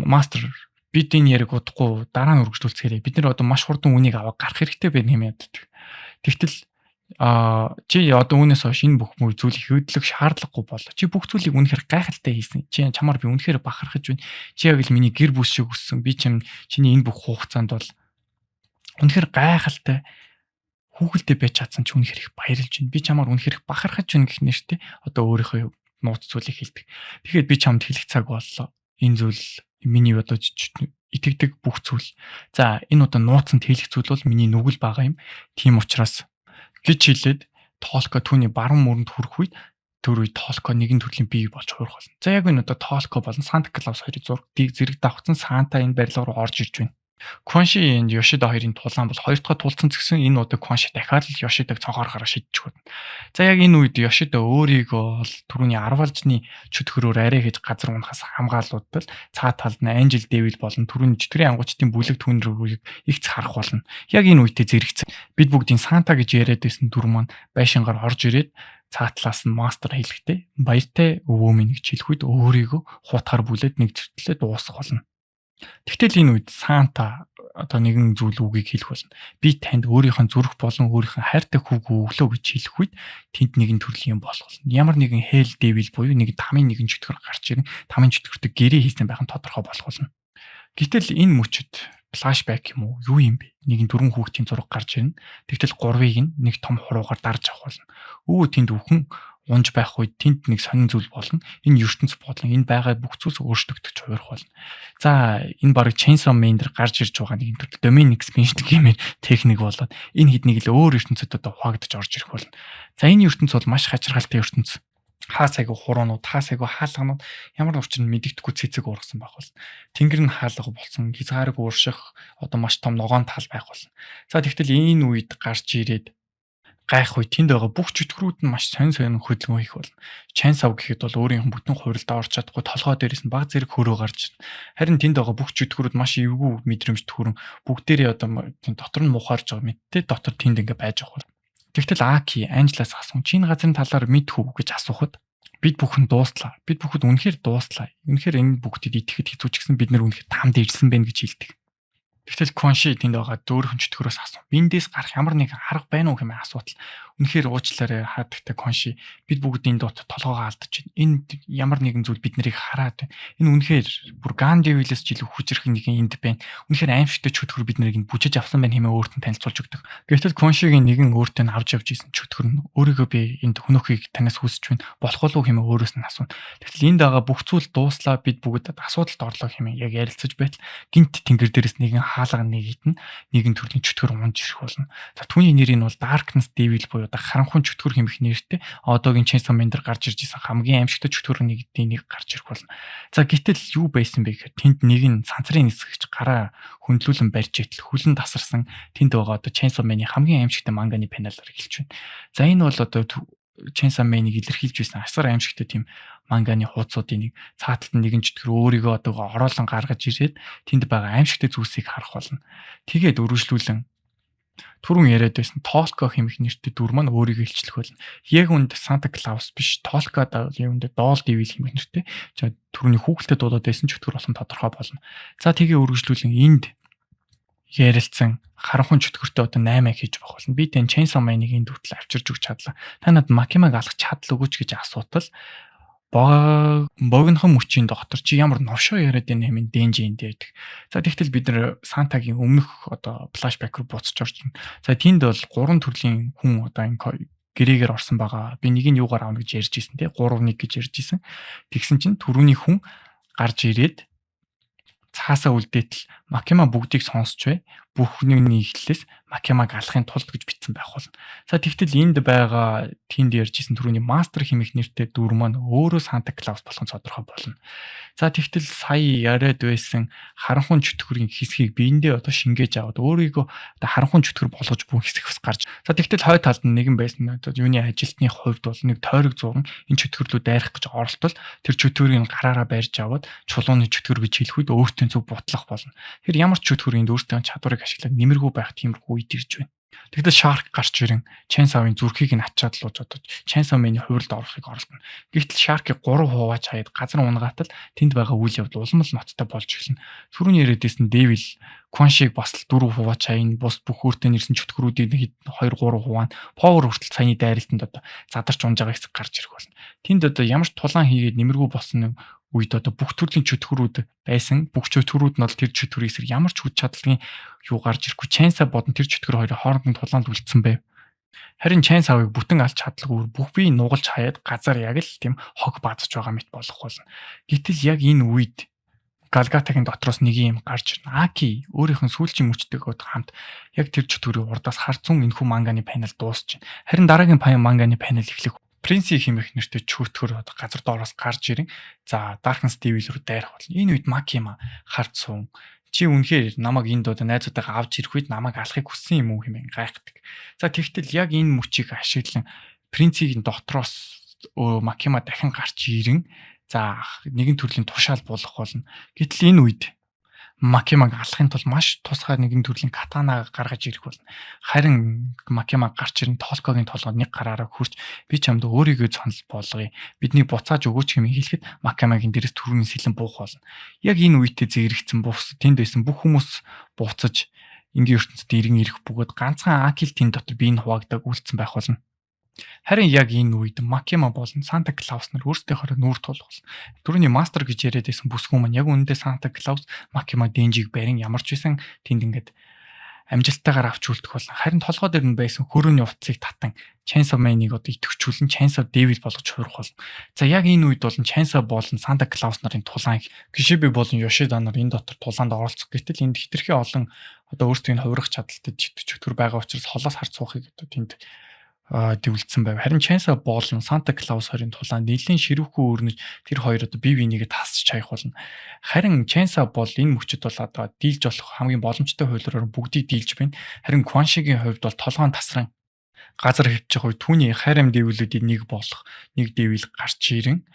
Speaker 1: Master бид энэ яриг удахгүй дараа нь өргөжлүүлцгээрэй. Бид нэр одоо маш хурдан үнийг аваа гарах хэрэгтэй байна хэмээн яддаг. Тэгтэл чи одоо үүнээс хойш энэ бүх зүйлийг хөдлөх шаардлагагүй болоо. Чи бүх зүйлийг үнэхээр гайхалтай хийсэн. Чи чамаар би үнэхээр бахархаж байна. Чи яг л миний гэр бүл шиг өссөн. Би чиний энэ бүх хугацаанд бол үнэхээр гайхалтай хүүхэлдэй байж чадсан чи үнэхээр их баярлж байна. Би чамаар үнэхээр их бахархаж байна гэх нэртэй одоо өөрийнхөө нууц зүйлийг хэлдэг. Тэгэхээр би чамд хэлэх цаг боллоо. Энэ зүйл миний одоо итгэдэг бүх зүйл. За энэ удаа нууцанд хэлэх зүйл бол миний нүгэл байгаа юм. Тийм учраас гэж хэлээд Толко түүний баруун мөрөнд хүрэх үед тэр үед Толко нэгэн төрлийн бий болж хуурах болно. За яг энэ удаа Толко болон Санта Клаус хоёрын зургийг зэрэг давхцсан Санта энэ барилга руу орж ирж байна. Конши and Yoshida хоёрын тулаан бол хоёр дахь тулцсан згсэн энэ удаа Конши дахиад л Yoshida-г цонхоор гараа шидчих болно. За яг энэ үед Yoshida өөрийгөө бол түрүүний 10 алжны чөтгөрөөр арай хийж газар унахаас хамгаалуудтал цаа талд нь Angel Devil болон түрүүний чөтгөрийн ангуучдын бүлэг түүн рүү их харах болно. Яг энэ үедээ зэрэгцэн бид бүгдийн Санта гэж яриад байсан дүр маань байшингаар орж ирээд цаатлаас нь Master хэлэхдээ баяртай өвөө минь гэж хэлэх үед өөрийгөө хуутахаар бүлээд нэг зөртлөө дуусах болно. Тэгтэл энэ үед Санта одоо нэгэн зүйл үгийг хэлэх болно. Би танд өөрийнхөө зүрх болон өөрийнхөө хайртай хүүг өглөө гэж хэлэх үед тэнд нэгэн төрлийн юм болох болно. Ямар нэгэн hell devil буюу нэг тамийн нэгэн чөтгөр гарч ирэн тамийн чөтгөртөг гэрээ хийсэн байх нь тодорхой болох болно. Гэтэл энэ мөчөд флашбек юм уу? Юу юм бэ? Нэгэн дөрвөн хүүхдийн зураг гарч ирнэ. Тэгтэл гурвыг нь нэг том хуруугаар дарж авах болно. Өвөө тэнд үхэн унж байх үед тэнд нэг сонин зүйл болно. Энэ ертөнц бодлон энэ байгаа бүх зүйлс өөрчлөгдөж хувирах болно. За энэ баг Chainsaw Man дээр гарч ирж байгаа нэг төрөл domain expansion гэмээр техник болоод энэ хэднийг л өөр ертөнцөд одоо хуваагдаж орж ирэх болно. За энэ ертөнц бол маш хачиргалтай ертөнц. Хаасайг хуруунууд, хаасайг хаалганууд ямар учир нь мэдэгдэхгүй цэцэг уургасан байх болно. Тэнгэр нь хаалга болсон, хязгаарыг уурших одоо маш том ногоон тал байх болно. За тэгтэл энэ үед гарч ирээд гайх үе тэнд байгаа бүх чөтгөрүүд нь маш сонь хөдөлгөөн хийх болно. Chainsaw гэхэд бол өөрийнх нь бүтэн хувиралдаа орж чадахгүй толгой дээрээс нь баг зэрэг хөрөө гарч ирнэ. Харин тэнд байгаа бүх чөтгөрүүд маш эвгүй мэдрэмж төрөн бүгдээрээ одоо дотор нь мухаарж байгаа мэдтэй дотор тэнд ингээ байж байгаа. Тэгтэл Аки Анжелаас асуун чи энэ газрын талаар мэдхүү гэж асуухад бид бүхэн дуустлаа. Бид бүхэд үнэхээр дуустлаа. Үнэхээр энэ бүгдэд итгэхэд хэцүү ч гэсэн бид нар үнэхээр таамд ирсэн байх гэж хэлдэг. Тэгтэл Конши тэнд байгаа дөөрхөн чөтгөрөөс асуув. Биндээс гарах ямар нэгэн арга байна уу хэмээн асуутал. Үнэхээр уучлаарай хаадагтай Конши. Бид бүгд энэ дот толгоогоо алдаж байна. Энд ямар нэгэн зүйл бид нарыг хараад байна. Энэ үнэхээр бүр Ганди уйлээс жилүү хүчрэх нэгэн энд байна. Үнэхээр аимшигтай чөтгөр бид нарыг бүжиж авсан байна хэмээн өөртөө танилцуулж өгдөг. Гэтэл Коншигийн нэгэн өөртөө авч явж исэн чөтгөр нь өөрийгөө би энд хөнөөхийг танаас хүсэж байна. Болох болов хэмээн өөрөөс нь асуув. Тэгтэл энд байгаа бүх зүйл дууслаа бид бүгд асуудалд орлоо хэмээн яг ярилцаж байтал гинт тэнгэр дээрээс нэгэн хаалга нэгэн төрлийн чөтгөр унж ирэх болно. За түүний нэр нь бол Darkness Devil буюу харанхуй чөтгөр хэмэх нэртэй одоогийн Chainsaw Man дээр гарч ирж исэн хамгийн аимшигтай чөтгөр нэг гарч ирэх болно. За гэтэл юу байсан бэ гэхээр тэнд нэг нь цанцрын нисгэгч гараа хөндлүүлэн барьж итэл хүлэн тасарсан тэнд байгаа одоо Chainsaw Man-ийн хамгийн аимшигтай манганы паналаар эхэлж байна. За энэ бол одоо Chainsaw Man-ыг илэрхийлж байсан асар аимшигтай тийм манганы хуудсуудын нэг цааталт нь нэгэн чөтгөр өөрийгөө одоо ороолон гаргаж ирээд тэнд байгаа аимшигтай зүйлсийг харах болно. Тэгээд үргэлжлүүлэн түрүүн яриад байсан Толко хэмэх нэртэй дүр маань өөрийгөө илчлэх болно. Яг үнд Санта Клаус биш, Толко юунд Доол Devil хэмэх нэртэй. За түрүүний хүүхэлдэд дуудаад байсан чөтгөр болсон тодорхой болно. За тэгээ үргэлжлүүлэн энд ярилцсан харанхуй чөтгөртөө одоо 8 хийж байх болно. Би тань Chainsaw Man-ыг энд хүртэл авчирж өгч чадлаа. Та надад Макимаг алгах чадал өгөөч гэж асуутал богинохон мөчийн доктор чи ямар новшоо яриад байна хэмээн дэнжи энд ярьдаг. За тэгтэл бид нэр Сантагийн өмнөх одоо флашбек руу буцаж орж байна. За тэнд бол 3 төрлийн хүн одоо энэ гэрээгээр орсон байгаа. Би нэг нь юугаар авна гэж ярьж ирсэн те 3-1 гэж ярьж ирсэн. Тэгсэн чинь түрүүний хүн гарч ирээд цаасаа үлдээтэл Макима бүгдийг сонсч бай. Бүхний ихлээс Макимаг алахын тулд гэж бичсэн байх болно. За тэгтэл энд байгаа тэнд ярьжсэн түрүүний мастер хэмэх нэртэй дүр маань өөрөө Санта Клаус болох нь тодорхой болно. За тэгтэл сая яриад байсан харанхуй чөтгөрийн хэсгийг биендээ одоо шингээж аваад өөрийгөө одоо харанхуй чөтгөр болгож бүх хэсэг бас гарч. За тэгтэл хой талд нь нэгэн байсан одоо юуны ажилтны хувьд бол нэг тойрог зуран энэ чөтгөрлөө дайрах гэж оролтол тэр чөтгөрийг гараараа барьж аваад чулууны чөтгөр гэж хэлэх үед өөртөө зөв бутлах болно. Тэр ямар ч чөтгөр энд өөртөө чадварыг ашиглаад нэмэргүй байх тиймэрхүү үед ирж байна. Тэгтэл Shark гарч ирэн Chainsaw-ын зүрхийг нь ачаад л одоо Chainsaw Man-ийн хувиралд орохыг оролдоно. Гэтэл Shark-ыг 3 хувааж хаяад газар унгаатал тэнд байгаа үйл явдал улам л ноцтой болж эхэлнэ. Түрүүний яриадсэн Devil Quan-шиг бас л 4 хувааж хаяа бус бүх өөртөө нэрсэн чөтгөрүүдийн 2 3 хуваана. Power хүртэл саяны дайралтанд одоо задарч унж байгаа хэсэг гарч ирэх болно. Тэнд одоо ямар ч тулаан хийгээд нэмэргүй болсон үед одоо бүх төрлийн чөтгөрүүд байсан. Бүх чөтгөрүүд нь бол тэр чөтгөрийн эсрэг ямар ч хүч чадлагын юу гарч ирэхгүй Chainsaw бодон тэр чөтгөр хоёрын хоорондын тулаанд үлдсэн байв. Харин Chainsaw-ыг бүтэн алж чадлаггүй бүх бие нугалж хаяад газар яг л тийм хог баазж байгаа мэт болох болно. Гэтэл яг энэ үед Галгатагийн дотроос нэг юм гарч ирнэ. Аки өөрийнх нь сүүлчийн мөчтэйгөө хамт яг тэр чөтгөрийн урдаас харцун энэхүү манганы панел дуусч байна. Харин дараагийн манганы панел эхлэх Принци хэмэх нэртэй чөтгөр одоо газар доороос гарч ирэн. За Darkness Devil руу дайрах болно. Энэ үед Макима харцун чи үнэхээр намайг энд одоо найзуудаагаа авч ирэх үед намайг алахыг хүссэн юм уу хэмээн гайхдаг. За тэгтэл яг энэ мөчийг ашиглан Принцигийн дотроос Макима дахин гарч ирэн. За нэгэн төрлийн тушаал болох болно. Гэтэл энэ үед Макимаг алахын тулд маш тусгай нэгэн төрлийн катанаа гаргаж ирэх болно. Харин Макимаг гарч ирэн Толкогийн толгойд нэг гараараа хурж би чамд өөрийгөө санал болгоё. Бидний буцааж өгөөч хэмээн хэлэхэд Макимагийн дээрээс түрүүний сэлэн буух болно. Яг энэ үедээ зэрэгцсэн бус тэнд байсан бүх хүмүүс буцаж энгийн ертөнцид иргэн ирэх бөгөөд ганцхан Акил тэнд дотор биеийг хуваагдаг үлдсэн байх болно. Харин яг энэ үед Макима болон Санта Клаус нар өөрсдийнхөө нүүр тулгал. Түрүүний мастер гэж яриад байсан бүсгүй маань яг үүндээ Санта Клаус Макима Денжиг барин ямарч байсан тэнд ингээд амжилттайгаар авч үлдэх болно. Харин толгой дээр нь байсан хөрөөний утсыг татан Chainsaw Man-ыг одоо идэвхжүүлэн Chainsaw Devil болгож хуурах болно. За яг энэ үед болон Chainsaw болон Санта Клаус нарын тулаан Кишиби болон Yoshida нар энэ дотор тулаанд оролцох гэтэл энд хитрхи олон одоо өөрсдийн хувирах чадaltaй чөтгөр байгаа учраас холоос харц суухыг одоо тэнд дэвлэлсэн байв. Харин Chainsaw болон Санта Клаус хоёрын тулаанд нэлийн ширүүхүү өрнөж тэр хоёр одоо бие бинийгээ тасч хаях болно. Харин Chainsaw бол энэ мөчөд бол одоо дийлж болох хамгийн боломжтой хуулиараар бүгдийг дийлж байна. Харин Quanshiгийн хувьд бол толгойн тасран газар хөвчих үе түүний хайрам дэвлүүдийн нэг болох нэг дэвил гарч ирэн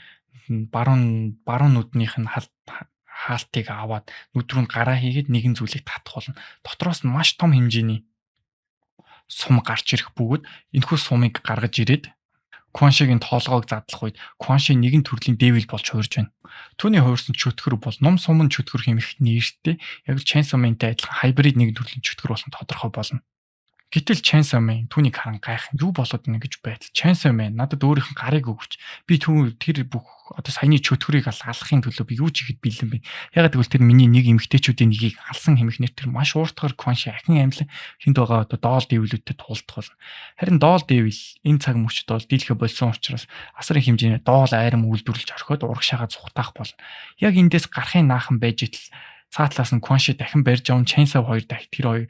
Speaker 1: баруун нүднийх нь хаалтыг аваад нүдрүүнд гараа хийгээд нэгэн зүйлийг татах болно. Дотроос нь маш том хэмжээний сум гарч ирэх бөгөөд энэхүү сумыг гаргаж ирээд Quanshiгийн тоолгоог задлах үед Quanshi нэгэн төрлийн дэвил болж хуурж байна. Түүний хуурсан чөтгөр бол ном сумын чөтгөр хэмээх нэртэй яг л Chainsaw Man-тай адилхан хайбрид нэгэн төрлийн чөтгөр болсон тодорхой болно. Гэтэл Chainsaw Man түүнийг харан гайхах юу болоод байна гэж байтал Chainsaw Man надад өөрийнх нь гарыг өгч би тэр бүх одоо саяны чөтгөрийг алахын төлөө би юу ч ихэд бэлэн бэ. Ягаад гэвэл тэр миний нэг эмэгтэйчүүдийн нэгийг алсан хэмэхнэр тэр маш ууртахаар Quanshi ахин амьлан хинт байгаа одоо доол дэвлүүдтэй туулдах болно. Харин доол дэвл энэ цаг мөчид бол дийлхэ болсон учраас асрын хэмжээний доол айрам үйлдвэрлэж орхиод урагшаага зүхтаах болно. Яг эндээс гарахын наахан байж итл цаатлаас нь Quanshi дахин барьж аван Chainsaw хоёр дахь тэр хоёр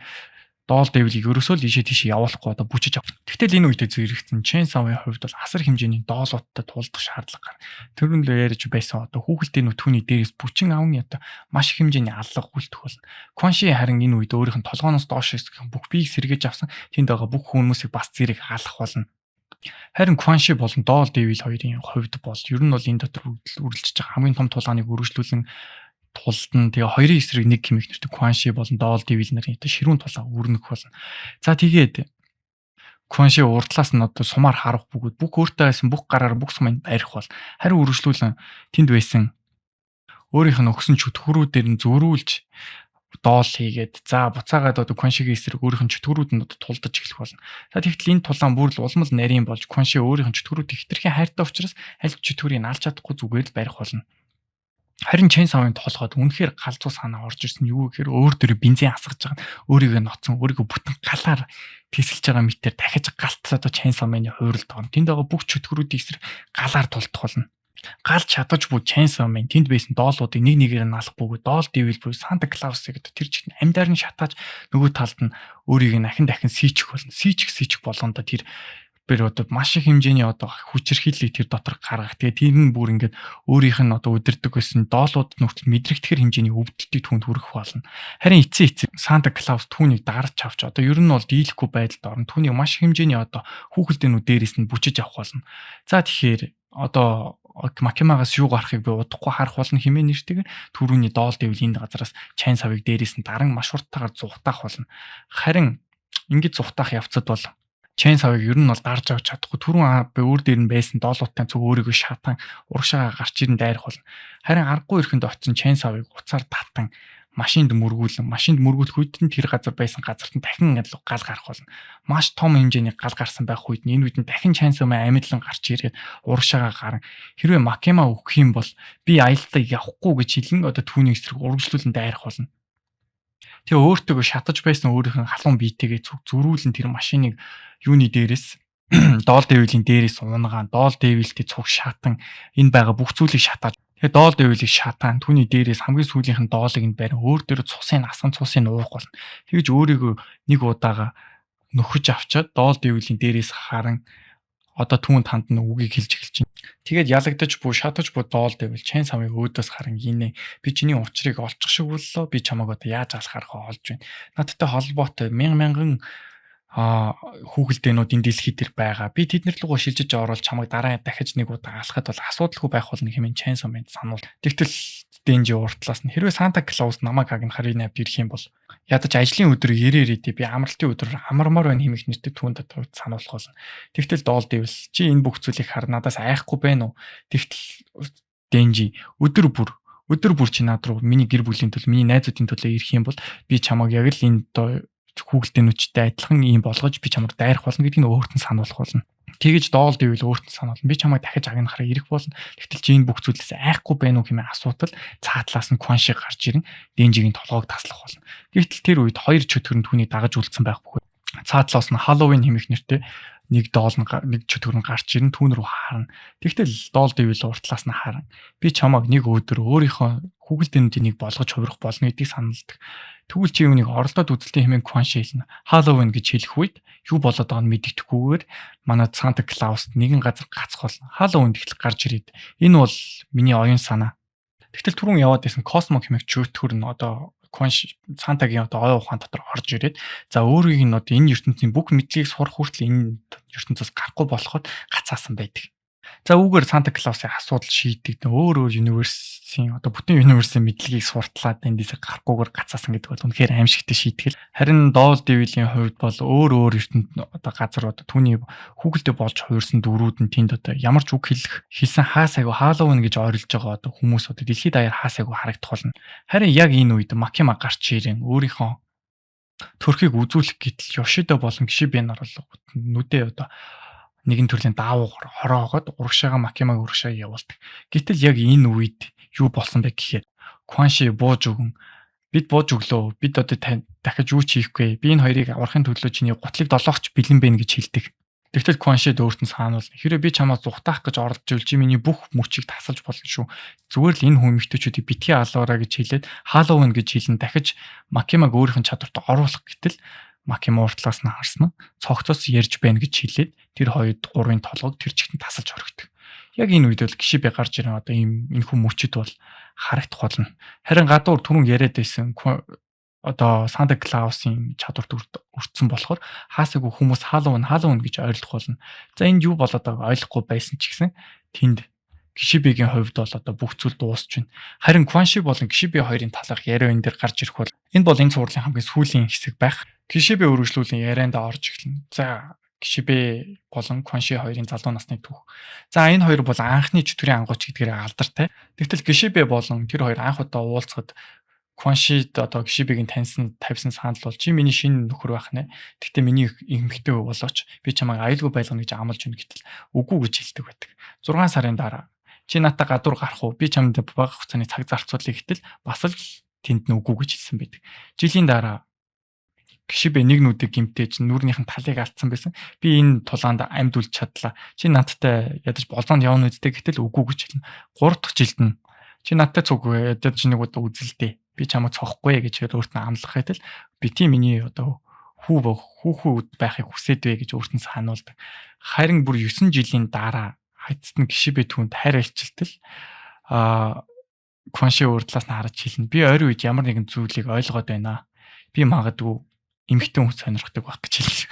Speaker 1: доол дэвлийг ерөөсөө л ийшээ тийшээ явуулахгүй одоо бүжиж авах. Тэгтэл энэ үедээ зэрэгцэн Chainsaw-ийн хувьд бол асар хэмжээний доолуудтай тулдах шаардлага гарна. Тэр нь л ярьж байсан одоо хүүхэлдэйн түүний дээрээс бүчин авны одоо маш их хэмжээний аллах үлдэх болно. Quanshi харин энэ үед өөрийнх нь толгооноос доош хэсгэн бүх биеийг сэргээж авсан тэнд байгаа бүх хүмүүсийг бас зэрэг алах болно. Харин Quanshi болон доол дэвил хоёрын хувьд бол ер нь бол энэ дотор үргэлжлэж байгаа хамгийн том тулгааныг үргэлжлүүлэн тулдан тэгээ хоёрын эсрэг нэг хэмээх нэртэй Quanshi болон доол дэвил нарын одоо ширүүн тулаа өрнөх болно. За тэгээд Quanshi урдлаас нь одоо сумаар харах бөгөөд бүх өөртөө байсан бүх гараар бүх сумыг барих бол харин үргэлжлүүлэн тэнд байсан өөрийнх нь өгсөн чөтгөрүүдээр нь зөрүүлж доол хийгээд за буцаагаад одоо Quanshi-гийн эсрэг өөрийнх нь чөтгөрүүд нь одоо тулдаж эхлэх болно. За тэгтэл энэ тулаан бүр л улмал нарийн болж Quanshi өөрийнх нь чөтгөрүүд ихтрхийн хайртай учраас аль чөтгөрийг алж чадахгүй зүгээр л барих болно. Харин Chainsaw-ын толгойд үнэхээр галзуу санаа орж ирсэн юу гэхээр өөр дөр бензин асгаж байгаа нь өөрийгөө ноцсон өөрийгөө бүтэн галаар тесэлж байгаа мэтэр дахиж галтсаа одоо Chainsaw Man-ы хууралд байгаа. Тэнд байгаа бүх чөтгөрүүдийн эсрэг галаар тулдах болно. Галж чадаж буй Chainsaw Man тэнд байсан доолуудыг нэг нэгээр нь алах бөгөөд доол дэвил буй Санта Клаусыг тэр чигт амьдаар нь шатааж нөгөө талд нь өөрийг нь дахин сийчих болно. Сийчих болгондоо тэр одоо маш их хэмжээний одоо хүчирхийллийг тэр дотор гаргах. Тэгээ тэр нь бүр ингээд өөрийнх нь одоо удирдаг байсан доолууд нүртэл мэдрэгдэхэр хэмжээний өвдөлтийг түүнд хүргэх болно. Харин эцэг Санта Клаус түүнийг дарж авч одоо ер нь бол дийлэхгүй байдалд орно. Түүнийг маш хэмжээний одоо хүүхэлдэйнүүд дээрээс нь бүжиж авах болно. За тэгэхээр одоо Макимагаас юу гарахыг би удахгүй харах болно хэмээн нэртэйгээр түрүүний доол дэвлийн газараас Chainsaw-ыг дээрээс нь даран маш урттайгаар зугатаах болно. Харин ингэж зугатаах явцад бол Chainsaw-ыг ер нь бол дарж авч чадахгүй түрүүн өөр дээр нь байсан доолуудтай цуг өөрийгөө шатан урагшаага гарч ирэн дайрах болно. Харин аргагүй ихэнд очсон Chainsaw-ыг уцаар татан машинд мөргүүлэх үед нь тэр газар байсан газарт нь дахин гал гарах болно. Маш том хэмжээний гал гарсан байх үед нь энэ үед нь дахин Chainsaw Man амьдлан гарч ирээд урагшаага гарan. Хэрвээ Makima өгөх юм бол би аялалтаа явахгүй гэж хэлэн одоо түүний эсрэг урагшлуулан дайрах болно. Тэгээ өөртөө шатаж байсан өөрийнх нь халуун биетэйгээ зөрүүлэн тэр машиныг юуны дээрээс доол дэвилийн дээрээс унгаан доол дэвилтэй цуг шатан энэ байгаа бүх зүйлийг шатаад тэгээ доол дэвилийг шатаан түүний дээрээс хамгийн сүүлийнх нь доолыг нь барин өөр дээр асган цусыг уух болно. Тэгэж өөрийгөө нэг удаага нөхөж авчаад доол дэвилийн дээрээс харан одоо түүнд ханд нь үгийг хэлж эхэлж байна. Тэгээд ялагдаж буй шатаж буй доол дэвил Chainsaw-ын өөдөөс харан гинэ би чиний учрыг олчих шиг боллоо би чамайг одоо яаж алхахаа олж байна. Надтай холбоотой мянган хүүхэлдэйнүүд энэ дэлхий дээр байгаа. Би тэднэр лугаа шилжиж ороод чамайг дараа дахиж нэг удаа алхахад бол асуудалгүй байх болно хэмээн Chainsaw Man сануул. Тэгтэл Денжи уртлаас нь хэрвээ Санта Клаус намайг хагнахаар энэ авд ирэх юм бол ядаж ажлын өдөр ирээд би амралтын өдөр амармаар байна хэмээх нэртэй түүнд дотор сануулах болно. Тэгтэл доол дэвэл чи энэ бүх зүйлийг хар надаас айхгүй байна уу? Тэгтэл Денжи өдөр бүр чи над руу миний гэр бүлийн төлөө миний найзуудын төлөө ирэх юм бол би чамайг яг л энэ хүүхэлдэйнүүчтэй адилхан юм болгож би чамд дайрах болно гэдгийг өөрт нь сануулах болно. Тэгэж доол дэвэл өөрт нь сануулна. Би чамайг дахиж агнахаараа ирэх болно. Тэгтэл чи энэ бүх зүйлээс айхгүй байна уу хэмээн асуудал цаатлаас нь Кванши гарч ирэн Денжигийн толгойг таслах болно. Гэвтэл тэр үед хоёр чөтгөр нь түүний дагаж үлдсэн байхгүй. Цаатлаас нь Halloween хэмээх нэртэй нэг чөтгөр нь гарч ирэн түүн рүү харна. Тэгтэл доол дэвэл уртлаас нь харна. Би чамайг нэг өдөр өөрийнхөө хүүхэлдэйнүүдийн нэг болгож хувирах болно гэдгийг саналдаг. Тэгвэл чи юунийг оролдоод үзэлтийн хэмээн Кванши хэлнэ. Halloween гэж хэлэх үед юу болоод байгааг нь мэддэхгүйгээр манай Санта Клаус нэгэн газар гацх болно. Halloween гэхэл гарч ирээд энэ бол миний оюун санаа. Тэгтэл түрүүн яваад байсан Космо хэмээх чөтгөр нь одоо Кванши Сантагийн одоо ой ухаан дотор орж ирээд за өөрийг нь одоо энэ ертөнцийн бүх мэдлэгийг сурах хүртэл энэ ертөнцөөс гарахгүй болоход гацаасан байдаг. За үүгээр Санта Клаусын асуудал шийдэгдэн өөр университийн одоо бүтэн университийн мэдлэгийг суртлаад эндээс гарахгүйгээр гацаасан гэдэг бол үнэхээр аимшигтэй шийтгэл. Харин Доол Дэвилийн хувьд бол өөр ертөнд одоо газар одоо түүний хүүхэлдэй болж хувирсан дөрүүд нь тэнд одоо ямар ч үг хэлсэн хаасайгу Halloween гэж ойрлож байгаа одоо хүмүүс одоо дэлхийд даяар хаасайгу харагдах болно. Харин яг энэ үед Макима гарч ирэн өөрийнхөө төрхийг үзүүлэх гэтэл Йошидо болон Кишибинаар бол нүдээ одоо нэгэн төрлийн даавуугаар хороогоод урагшаага Макимаг урагшаа явуулдаг. Гэтэл яг энэ үед юу болсон бэ гэхээр Кванши бууж өгөн бид бууж өглөө. Бид одоо дахиж юу ч хийхгүй. Би энэ хоёрыг аврахын төлөө чиний гутлыг долоохч бэлэн байна гэж хэлдэг. Тэгтэл Кваншид өөрт нь сануулна. Хэрэв би чамаа зүхтаах гэж оролдож ивэл чи миний бүх мөчийг тасалж болно шүү. Зүгээр л энэ хүн эмэгтэйчүүдийг битгий алуураа гэж хэлээд Halloween гэж хэлэн дахиж Макимаг өөрийнх нь чадварт оруулах гэтэл Макима уртлаас нь харсан нь цогцоос ярьж байна гэж хэлээд тэр хоёрын гурвын толгойг тэр чигт тасалж орхидог. Яг энэ үед бол Кишибе гарч ирэн одоо энэ хүн мөчөд бол харагдах болно. Харин гадуур түрүүн яриад байсан одоо Санта Клаусын чадварт өртсөн болохоор хаасаагүй хүмүүс Halloween гэж ойлгох болно. За энд юу болоод байгааг ойлгохгүй байсан ч гэсэн тэнд Кишибегийн хувьд бол одоо бүх зүйл дуусч байна. Харин Кванши болон Кишибе хоёрын талах яриа энэ дээр гарч ирэх бол энэ бол энэ цувралын хамгийн сүүлийн хэсэг байх. Кишибе үргэлжлүүлэн ярианд орж эхэлнэ. За Кишибе болон Кванши хоёрын залуу насны түүх. За энэ хоёр бол анхны чөтгөрийн ангууч гэдгээр алдартай. Тэгтэл Кишибе болон тэр хоёр анх удаа уулзахад Кваншид одоо Кишибегийн тавьсан санал бол чи миний шинэ нөхөр байх нэ. Тэгтээ миний эмэгтэй болооч би чамайг аюулгүй байлгана гэж амлаж өгнө гэтэл үгүй гэж хэлдэг байдаг. 6 сарын дараа чи надад гадуур гарах уу? Би чамд бага хугацааны цаг зарцуулъя гэтэл бас л тэнд нь үгүй гэж хэлсэн байдаг. Жилийн дараа Кишибе нэг нүдийг гимтээж нүрнийх нь талыг алдсан байсан. Би энэ тулаанд амьд үлж чадлаа. Чи надтай ядаж болоонд явна үсттэй гэтэл үгүй гэж хэлнэ. 3 дахь жилд нь чи надтай цуггүй ядаж нэг удаа үзэлдээ. Би чамайг цохохгүй гэж өөрт нь амлах хэтэл бити миний одоо хүүхэд байхыг хүсээд вэ гэж өөрт нь сануулдаг. Харин бүр 9 жилийн дараа хайтд нь Кишибе түүнд хайр илчилтэл Кванши урдлаас нь харж хэлнэ. Би ойр үед ямар нэгэн зүйлийг ойлгоод байна. Би магадгүй эмэгтэй хүн сонирхдаг байх гэж хэлсэн.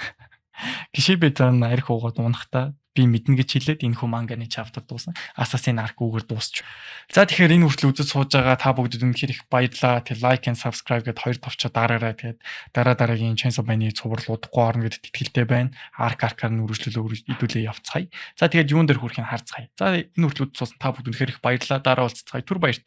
Speaker 1: Кишибе зан арх уугаад унахтаа би мэднэ гэж хэлээд энэ хүн манганы чаптад дуусна. Assassin Arc үгээр дуусч. За тэгэхээр энэ хүртэл үзэж сууж байгаа та бүгдэд үнэхээр их баярлалаа. Тэг like and subscribe гэд хоёр товчоо дараарай. Тэгээд дараагийн Chainsaw Man-ы цуврал удахгүй орно гэдэгт итгэлтэй байна. Arc-аар нь үргэлжлүүлээ идүүлээ явцгаая. За тэгээд юун дээр хүрэхийг харцгаая. За энэ хүртэл үзэж суусан та бүгд үнэхээр их баярлалаа. Дараа уулзцгаая. Түр баяртай.